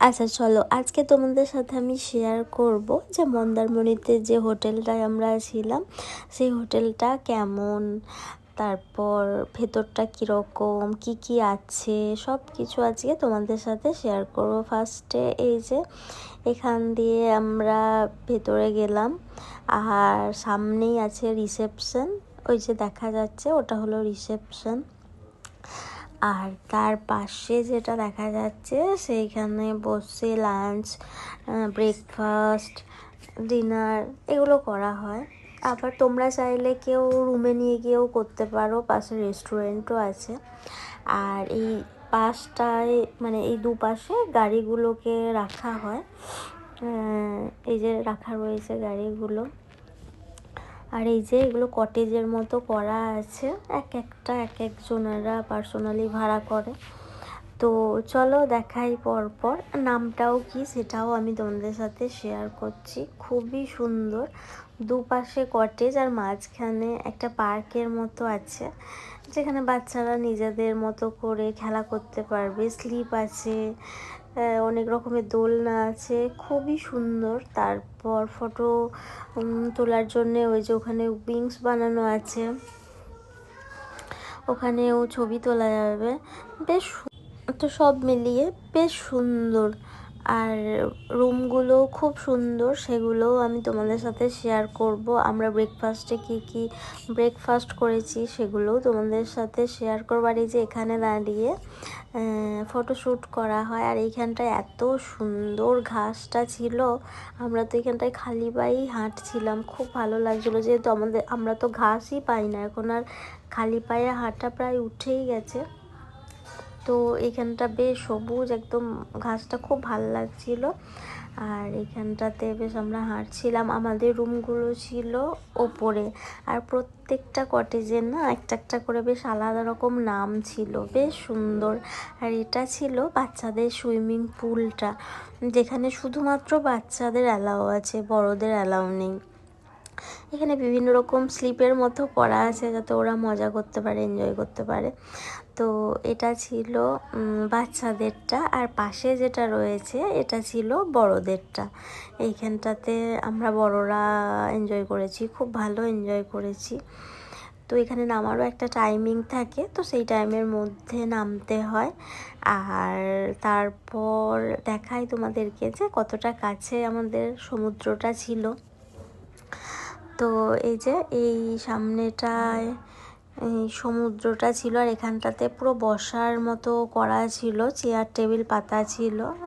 আচ্ছা চলো, আজকে তোমাদের সাথে আমি শেয়ার করব যে মন্দারমণিতে যে হোটেলটায় আমরা ছিলাম সেই হোটেলটা কেমন, তারপর ভেতরটা কীরকম, কি কি আছে, সব কিছু আজকে তোমাদের সাথে শেয়ার করব। ফার্স্টে এই যে এখান দিয়ে আমরা ভেতরে গেলাম, আর সামনেই আছে রিসেপশন। ওই যে দেখা যাচ্ছে ওটা হলো রিসেপশন। আর তার পাশে যেটা দেখা যাচ্ছে সেইখানে বসে লাঞ্চ, ব্রেকফাস্ট, ডিনার এগুলো করা হয়। আবার তোমরা চাইলে কেউ রুমে নিয়ে গিয়েও করতে পারো, পাশে রেস্টুরেন্টও আছে। আর এই পাশটায় মানে এই দুপাশে গাড়িগুলোকে রাখা হয়, এই যে রাখা রয়েছে গাড়িগুলো। আর এই যে এগুলো কটেজের মতো করা আছে, এক একজনেরা পার্সোনালি ভাড়া করে। তো চলো দেখাই পরপর। নামটাও কি সেটাও আমি তোমাদের সাথে শেয়ার করছি। খুবই সুন্দর, দুপাশে কটেজ আর মাঝখানে একটা পার্কের মতো আছে, যেখানে বাচ্চারা নিজেদের মতো করে খেলা করতে পারবে। স্লিপ আছে, অনেক রকমের দোলনা আছে, খুবই সুন্দর। তারপর ফটো তোলার জন্যে ওই যে ওখানে উইংস বানানো আছে, ওখানেও ছবি তোলা যাবে। বেশ তো সব মিলিয়ে বেশ সুন্দর। আর রুমগুলো খুব সুন্দর, সেগুলোও আমি তোমাদের সাথে শেয়ার করব। আমরা ব্রেকফাস্টে কি ব্রেকফাস্ট করেছি সেগুলোও তোমাদের সাথে শেয়ার করব। আর এই যে এখানে দাঁড়িয়ে ফটোশ্যুট করা হয়। আর এইখানটায় এত সুন্দর ঘাসটা ছিল, আমরা তো এখানটায় খালি পায়েই হাঁটছিলাম, খুব ভালো লাগছিলো। যেহেতু আমরা তো ঘাসই পাই না এখন, আর খালি পায়ে হাঁটা প্রায় উঠেই গেছে। তো এইখানটা বেশ সবুজ, একদম ঘাসটা খুব ভালো লাগছিল। আর এখানটাতে বেশ আমরা হাঁটছিলাম। আমাদের রুমগুলো ছিল ওপরে, আর প্রত্যেকটা কটেজের না একটা করে বেশ আলাদা রকম নাম ছিল, বেশ সুন্দর। আর এটা ছিল বাচ্চাদের সুইমিং পুলটা, যেখানে শুধুমাত্র বাচ্চাদের অ্যালাউ আছে, বড়দের অ্যালাউ নেই। এখানে বিভিন্ন রকম স্লিপের মতো করা আছে, যাতে ওরা মজা করতে পারে, এনজয় করতে পারে। তো এটা ছিল বাচ্চাদেরটা, আর পাশে যেটা রয়েছে এটা ছিল বড়দেরটা। এইখানটাতে আমরা বড়রা এনজয় করেছি, খুব ভালো এনজয় করেছি। তো এখানে নামারও একটা টাইমিং থাকে, তো সেই টাইমের মধ্যে নামতে হয়। আর তারপর দেখাই তোমাদেরকে যে কতটা কাছে আমাদের সমুদ্রটা ছিল। তো এই যে এই সামনেটায় এই সমুদ্রটা ছিল, আর এখানটাতে পুরো বসার মতো করা ছিল, চেয়ার টেবিল পাতা ছিল।